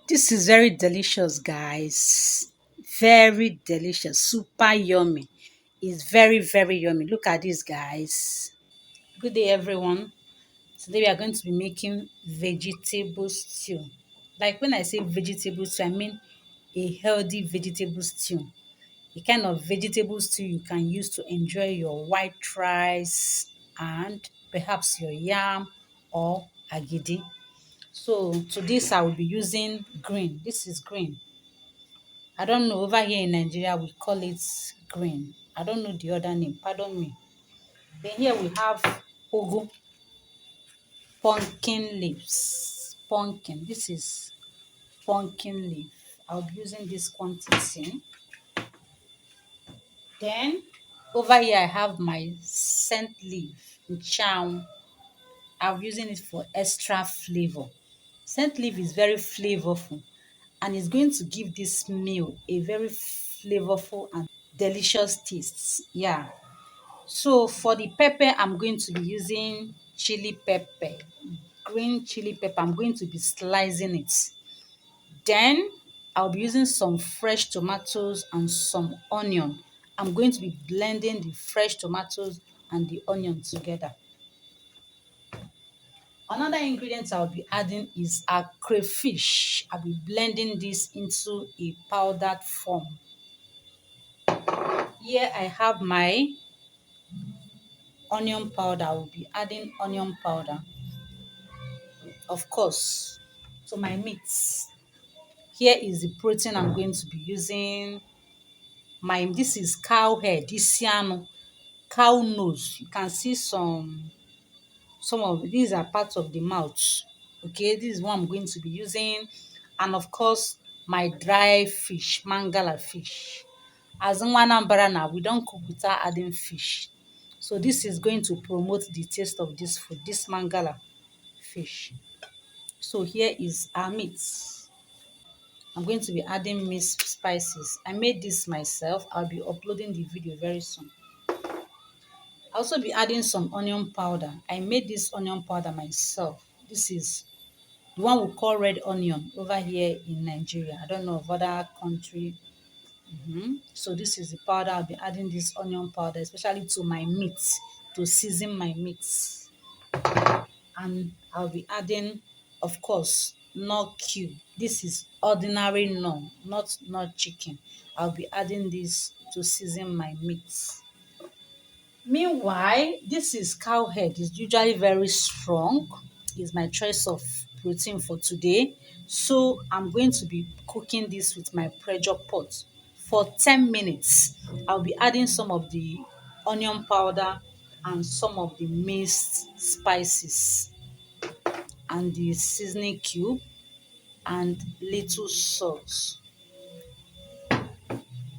This is very delicious, guys. Very delicious, super yummy. It's very, very yummy. Look at this, guys. Good day, everyone. Today we are going to be making vegetable stew. Like when I say vegetable stew, I mean a healthy vegetable stew. The kind of vegetable stew you can use to enjoy your white rice and perhaps your yam or agidi. So to this I will be using green. This is green. I don't know, over here in Nigeria we call it green. I don't know the other name, pardon me. Then here we have ugu, pumpkin leaves. Pumpkin. This is pumpkin leaf. I'll be using this quantity. Then over here I have my scent leaf, nchang. I'm using it for extra flavor. Scent leaf is very flavorful and it's going to give this meal a very flavorful and delicious taste. Yeah. So for the pepper, I'm going to be using chili pepper, green chili pepper. I'm going to be slicing it. Then I'll be using some fresh tomatoes and some onion. I'm going to be blending the fresh tomatoes and the onion together. Another ingredient I'll be adding is a crayfish. I'll be blending this into a powdered form. Here I have my onion powder. I will be adding onion powder, of course, to my meats. Here is the protein I'm going to be using. This is cow head, isiano, cow nose. You can see some of these are parts of the mouth. Okay, this is what I'm going to be using. And of course, my dry fish, mangala fish. As in Anambra now, we don't cook without adding fish. So this is going to promote the taste of this food, this mangala fish. So here is our meat. I'm going to be adding mixed spices. I made this myself. I'll be uploading the video very soon. I'll also be adding some onion powder. I made this onion powder myself. This is the one we call red onion over here in Nigeria. I don't know of other country. So this is the powder. I'll be adding this onion powder, especially to my meat, to season my meats. And I'll be adding, of course, knorr cube. This is ordinary knorr, not chicken. I'll be adding this to season my meats. Meanwhile, this is cow head. It's usually very strong. It's my choice of protein for today. So I'm going to be cooking this with my pressure pot for 10 minutes. I'll be adding some of the onion powder and some of the minced spices and the seasoning cube and little salt.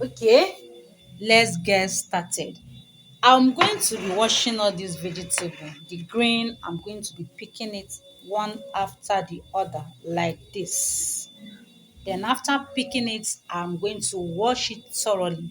Okay, let's get started. I'm going to be washing all these vegetable. The green, I'm going to be picking it one after the other like this. Then after picking it, I'm going to wash it thoroughly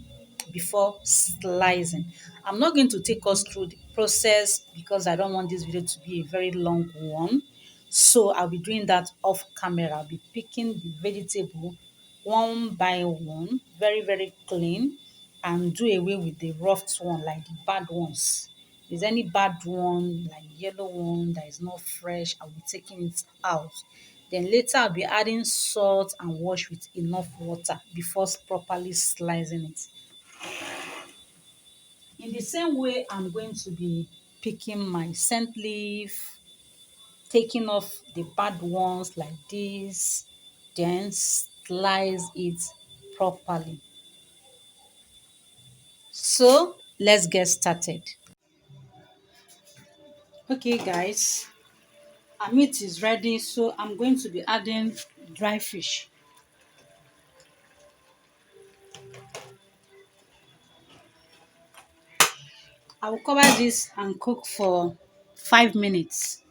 before slicing. I'm not going to take us through the process because I don't want this video to be a very long one. So I'll be doing that off camera. I'll be picking the vegetable one by one, very, very clean, and do away with the rough one, like the bad ones. Is any bad one, like yellow one that is not fresh, I'll be taking it out. Then later I'll be adding salt and wash with enough water before properly slicing it. In the same way, I'm going to be picking my scent leaf, taking off the bad ones like this, then slice it properly. So let's get started. Okay, guys, our meat is ready, so I'm going to be adding dry fish. I will cover this and cook for 5 minutes.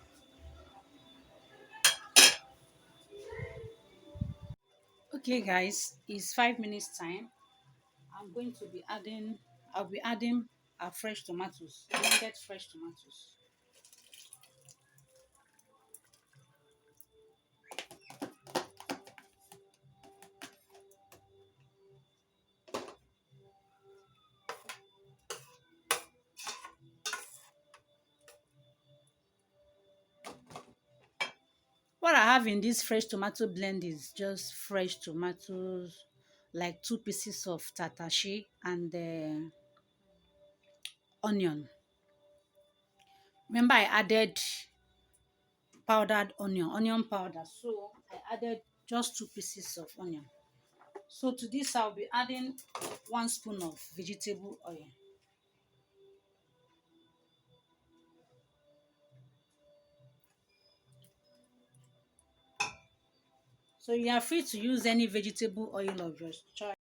Okay, guys, it's 5 minutes time. I'm going to be adding, I'll be adding our fresh tomatoes, blended fresh tomatoes. what I have in this fresh tomato blend is just fresh tomatoes, like 2 pieces of tatashi and onion. Remember, I added powdered onion powder. So I added just 2 pieces of onion. So to this, I'll be adding 1 spoon of vegetable oil. So you are free to use any vegetable oil of your choice.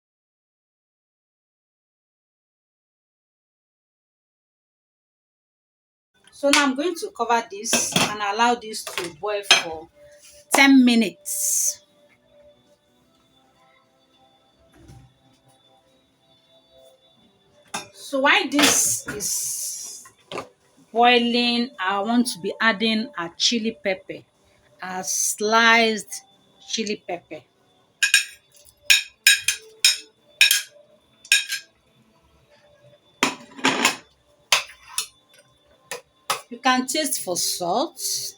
So now I'm going to cover this and allow this to boil for 10 minutes. So while this is boiling, I want to be adding a chili pepper, a sliced chili pepper. You can taste for salt. So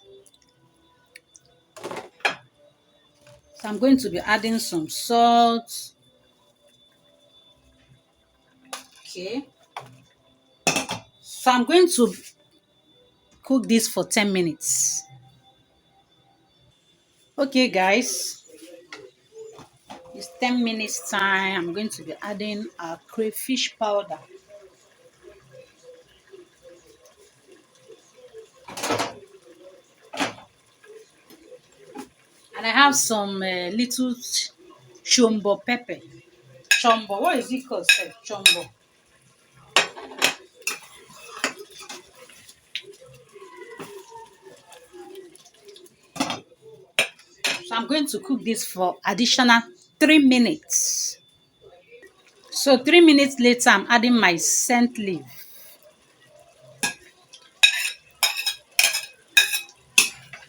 I'm going to be adding some salt. Okay. So I'm going to cook this for 10 minutes. Okay, guys. It's 10 minutes time. I'm going to be adding a crayfish powder. And I have some little chombo pepper. Chombo. What is it called? Sef? Chombo. So I'm going to cook this for additional 3 minutes. So 3 minutes later, I'm adding my scent leaf.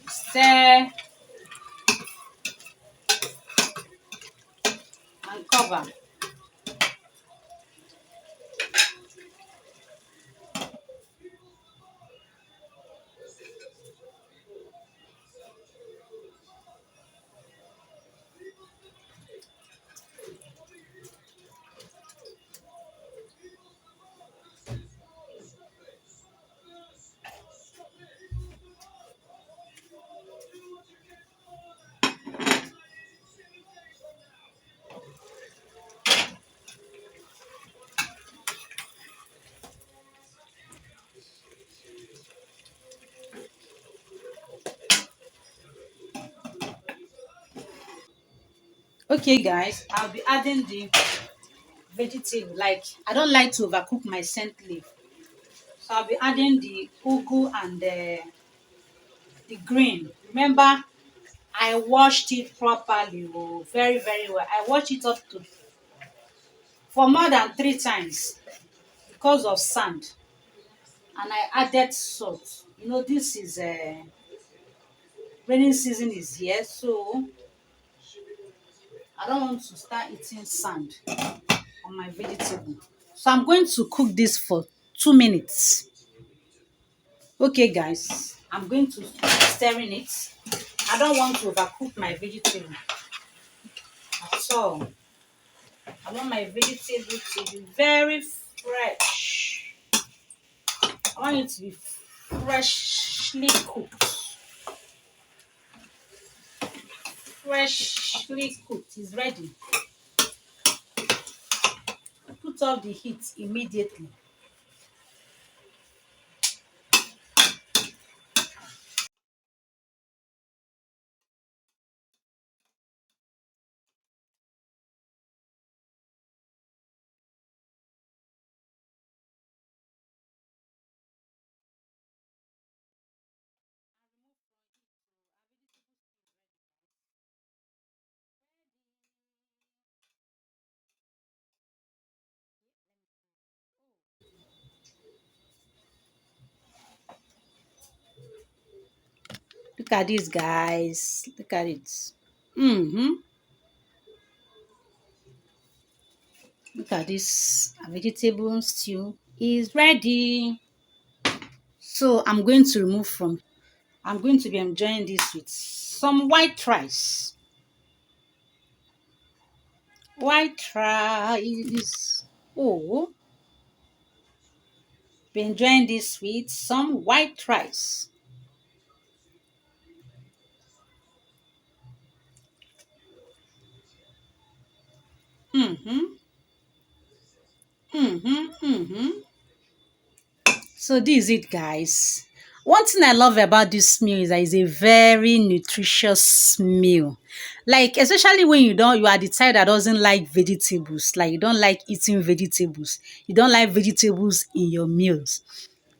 Stir and cover. Okay, guys, I'll be adding the vegetable. Like, I don't like to overcook my scent leaf. So I'll be adding the ugu and the green. Remember, I washed it properly, oh, very, very well. I washed it up to for more than 3 times because of sand. And I added salt. You know, this is raining season is here, so I don't want to start eating sand on my vegetable. So I'm going to cook this for 2 minutes. Okay, guys, I'm going to stir in it. I don't want to overcook my vegetable at all. I want my vegetable to be very fresh. I want it to be freshly cooked. Freshly cooked is ready. Put off the heat immediately. Look at this, guys. Look at it. Mm-hmm. Look at this. A vegetable stew is ready. So I'm going to remove from I'm going to be enjoying this with some white rice. White rice. Oh, be enjoying this with some white rice. Mm-hmm. Mm-hmm. Mm-hmm. So this is it, guys. One thing I love about this meal is that it's a very nutritious meal. Like, especially when you are the type that doesn't like vegetables, like you don't like eating vegetables, you don't like vegetables in your meals.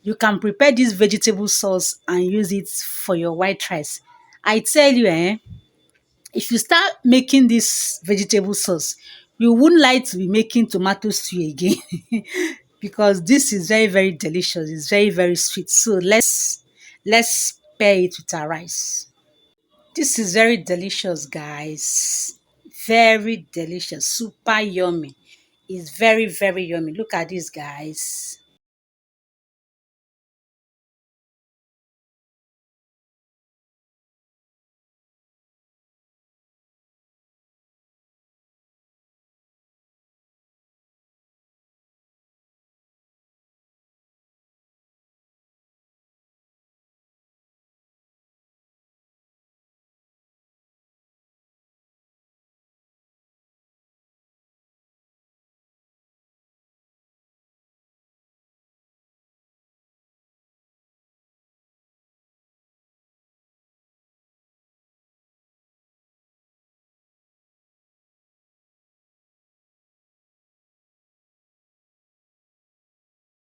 You can prepare this vegetable sauce and use it for your white rice. I tell you, if you start making this vegetable sauce, you wouldn't like to be making tomato stew again because this is very, very delicious. It's very, very sweet. So let's pair it with our rice. This is very delicious, guys. Very delicious, super yummy. It's very, very yummy. Look at this, guys.